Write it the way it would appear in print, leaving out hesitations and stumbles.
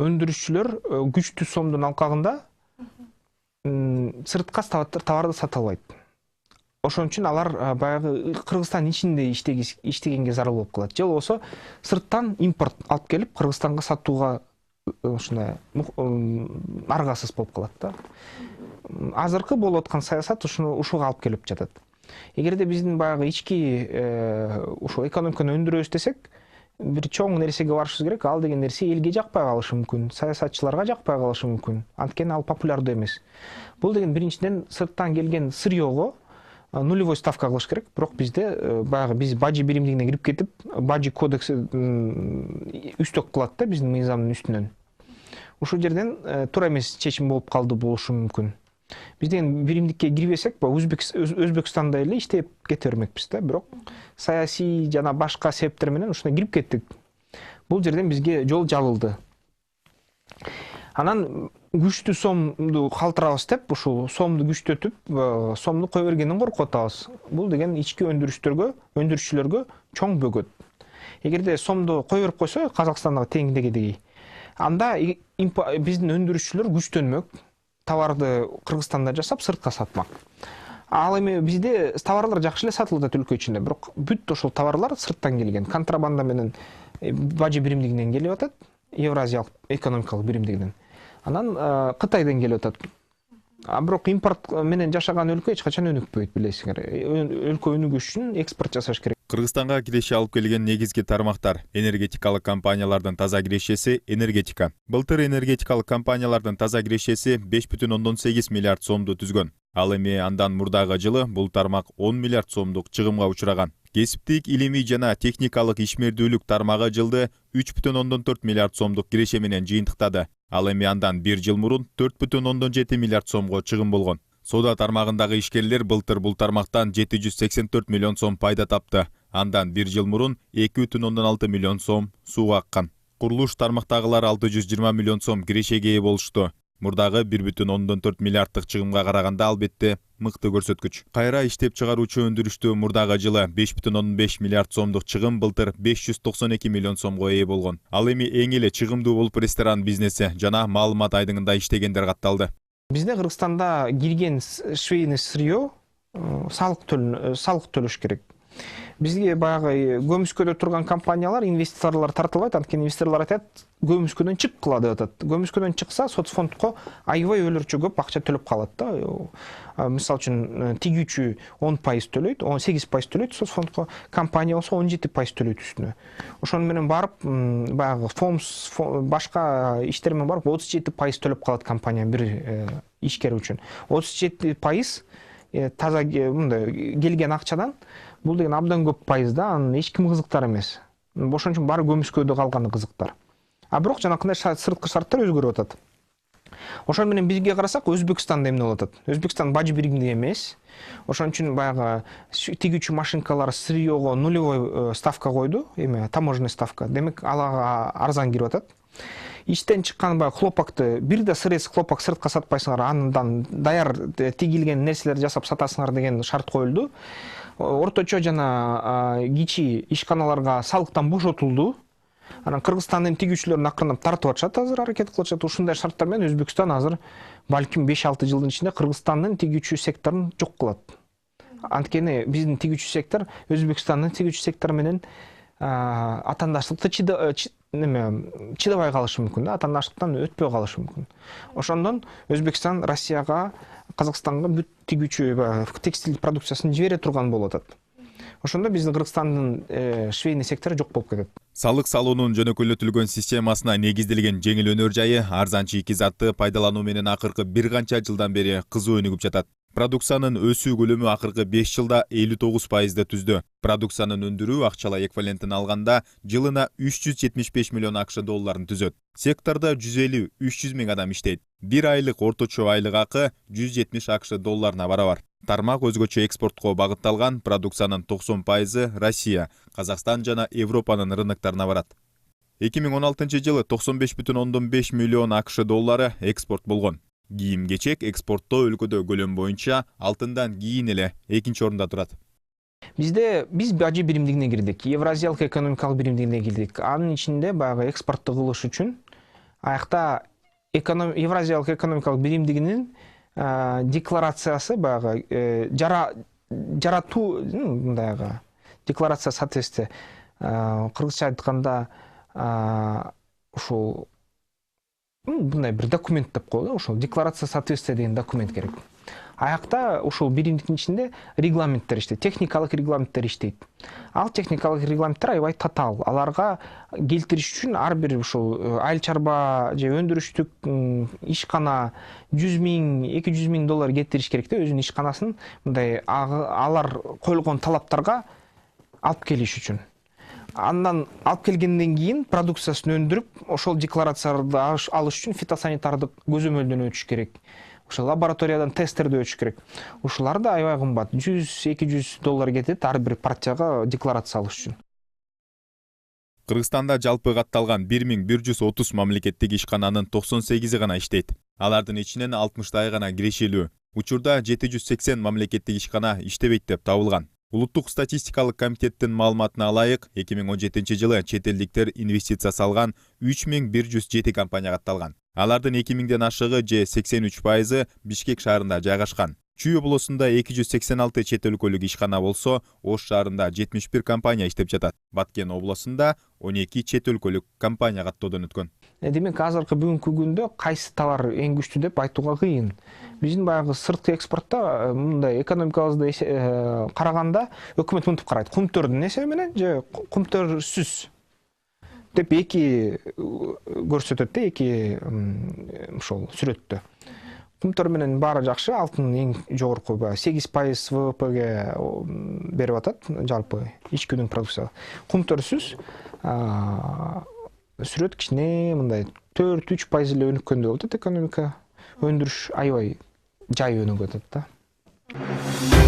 өндүрүшчүлөр күчтүү сомдун алкагында сыртка товарды сата албайт. Ошон үчүн алар баягы Кыргызстан ичинде иштегенге зарыл болуп калат. Же болбосо сырттан импорт алып келип Кыргызстанга сатууга ушундай аргасыз болуп калат да. Азыркы болуп аткан саясат ушуга алып келип жатат. Эгерде биздин баягы ички ушул экономиканы өндүрөбүз десек, бир чоң нерсеге барышыбыз керек. Ал деген нерсе элге жакпай калышы мүмкүн, саясатчыларга жакпай калышы мүмкүн. Анткени ал популярдуу эмес. Бул деген биринчиден сырттан келген сырьёго нулевой ставка кылыш керек. Бирок бизде баягы биз бажы биримдигине кирип кетип, бажы кодекси үстөк кылат да биздин мыйзамдын үстүнөн. Ушул жерден туура эмес чечим болуп калды болушу мүмкүн. Биз деген биримдикке кирбесек, Өзбекстанда эле иштеп кете бермекпиз да. Бирок саясий жана башка себептер менен ушуна кирип кеттик. Бул жерден бизге жол жабылды. Анан күчтүү сомду калтырабыз деп, ушул сомду күчтөтүп, сомду кое бергенден коркуп атабыз. Бул деген ички өндүрүшчүлөргө чоң бөгөт. Эгерде сомду кое берип койсо, Казакстандагы теңдегидей, анда биздин өндүрүшчүлөр күчтөнмөк, товарды Кыргызстанда жасап сыртка сатмак. Ал эми бизде товарлар жакшы эле сатылып атат өлкө ичинде, бирок бүт ошол товарлар сырттан келген, контрабанда менен бажы биримдигинен келип атат, Евразиялык экономикалык биримдигинен. Анан Кытайдан келип атат. Бирок импорт менен жашаган өлкө эч качан өнүкпөйт, билесиңер. Өлкө өнүгүш үчүн экспорт жасаш керек. Кыргызстанга киреше алып келген негизги тармактар: энергетикалык компаниялардын таза кирешеси энергетика. Былтыр энергетикалык компаниялардын таза кирешеси 5,8 миллиард сомду түзгөн. Ал эми андан мурдагы жылы бул тармак 10 миллиард сомдук чыгымга учураган. Кесиптик, илимий жана техникалык ишмердүүлүк тармагы жылды 3,4 миллиард сомдук киреше менен жыйынтыктады. Ал эми андан бир жыл мурун 4,7 миллиард сомго чыгым болгон. Соода тармагындагы ишкерлер былтыр бул тармактан 784 миллион сом пайда тапты. Андан бир жыл мурун 2,6 миллион сом сууга аккан. Курулуш тармактагылар 620 миллион сом кирешеге ээ болушту. Мурдагы 1,4 миллиарддык чыгымга караганда албетте мыкты көрсөткүч. Кайра иштеп чыгаруучу өндүрүштө мурдагы жылы 5,5 миллиард сомдук чыгым былтыр 592 миллион сомго ээ болгон. Ал эми эң эле чыгымдуу болуп ресторан бизнеси жана маалымат айдыңында иштегендер катталды. Бизде Кыргызстанда кирген швейный сырьё салык төлөш керек. Бизге баягы көмүскөдө турган компаниялар, инвесторлор тартылбайт, анткени инвесторлор айтат, көмүскөдөн чыккыла деп атат. Көмүскөдөн чыкса, соцфондко аябай өлөрчө көп акча төлөп калат да. Мисалы үчүн тигүүчү 10% төлөйт, 18% төлөйт соцфондко, компания болсо 17% төлөйт үстүнө. Ошону менен барып, баягы фомс башка иштер менен барып 37% төлөп калат компания бир ишкер үчүн. 37% таза мындай келген акчадан бул деген абдан көп пайыз да, анын эч ким кызыктар эмес. Ошон үчүн баары көмүскөдө калганы кызыктар. Бирок жанакындай сырткы шарттар өзгөрүп атат. Ошон менен бизге карасак, Өзбекстанда эмне болуп атат? Өзбекстан бажы биримдиги эмес. Ошон үчүн баягы тигүүчү машинкалар сырьёго нулевой ставка койду, таможенный ставка. Демек, алага арзан кирип атат. Иштен чыккан баягы хлопакты, бир да сырец хлопак сыртка сатпайсыңар, андан даяр тигилген нерселер жасап сатасыңар деген шарт коюлду. Орточо жана кичи ишканаларга салыктан бошотулду. Анан Кыргызстандын тигүүчүлөрүн акырындап тартып атышат, азыр аракет кылышат. Ушундай шарттар менен Өзбекстан азыр балким 5-6 жылдын ичинде Кыргызстандын тигүүчү секторун жок кылат. Анткени биздин тигүүчү сектор Өзбекстандын тигүүчү сектору менен атаандаштыкты чыдабай калышы мүмкүн, атаандаштыктан өтпөй калышы мүмкүн. Ошондон Өзбекстан Россияга, Казакстанга бүт тигүүчү текстиль продукциясын жибере турган болуп атат. Ошондо биздин Кыргызстандын швейный сектору жок болуп кетет. Салык салуунун жөнөкөйлөтүлгөн системасына негизделген жеңил өнөр жайы арзан чийки затты пайдалануу менен акыркы бир канча жылдан бери кызуу өнүгүп жатат. Продукциянын өсүү көлөмү акыркы 5 жылда 59%ды түздү. Продукциянын өндүрүү акчалай эквивалентин алганда жылына 375 миллион акш долларын түзөт. Секторда 150-300 миң адам иштейт. Бир айлык орточо айлык акы 170 акш долларына барабар. Тармак өзгөчө экспортко багытталган, продукциянын 90% Россия, Казакстан жана Европанын рыноктарына барат. 2016 жылы 95,5 миллион акш доллары экспорт болгон. Кийим-кечек экспорттоо өлкөдө көлөм боюнча алтындан кийин эле экинчи орунда турат. Биз бажы биримдигине кирдик, Евразиялык экономикалык биримдигине кирдик. Анын ичинде баягы экспортту кылыш үчүн Аякта Евразиялык экономикалык биримдигинин декларациясы баягы жаратуу мындайга декларация соответствия кыргызча айтканда ушул мындай бир документ деп коелу, ошол декларация соответствия деген документ керек. Аякта ушул биримдиктин ичинде регламенттер иштейт, техникалык регламенттер иштейт. Ал техникалык регламенттер аябай татаал. Аларга келтириш үчүн ар бир ушул айыл чарба же өндүрүштүк ишкана 100 миң, 200 миң доллар кетириш керек да өзүнүн ишканасын мындай алар коюлгон талаптарга алып келиш үчүн. Андан алып келгенден кийин продукциясын өндүрүп, ошол декларацияларды алыш үчүн фитосанитардык көзөмөлдөн өтүш керек. Ошол лабораториядан тесттерди өтүш керек. Ушулар да аябай кымбат. 100-200 доллар кетет ар бир партияга декларация алыш үчүн. Кыргызстанда жалпы катталган 1130 мамлекеттик ишкананын 98 гана иштейт. Алардын ичинен 60 гана кирешелүү. Учурда 780 мамлекеттик ишкана иштебейт деп табылган. Улуттук статистикалык комитеттин маалыматына ылайык, 2017-жылы чет элдиктер инвестиция салган 3107 компания катталган. Алардын 2000ден ашыгы же 83% Бишкек шаарында жайгашкан. Чүй облусунда 286 чет өлкөлүк ишкана болсо, Ош шаарында 71 компания иштеп жатат. Баткен облусунда 12 чет өлкөлүк компания каттоодон өткөн. Демек азыркы бүгүнкү күндө кайсы товар эң күчтүү деп айтууга кыйын. Биздин баягы сырткы экспортто мындай экономикабызды караганда өкмөт мынтип карайт. Кумтөрдүн эсеби менен же кумтөрсүз деп эки көрсөтөт да, эки ошол сүрөттө. Кумтөр менен баары жакшы, алтын эң жогорку 8% ВВПге берип атат жалпы ички өнүм продукцияга. Кумтөрсүз сүрөт кичине мындай 4-3% эле өнүккөндөй болуп атат экономика. Өндүрүш аябай жай өнүгүп атат да.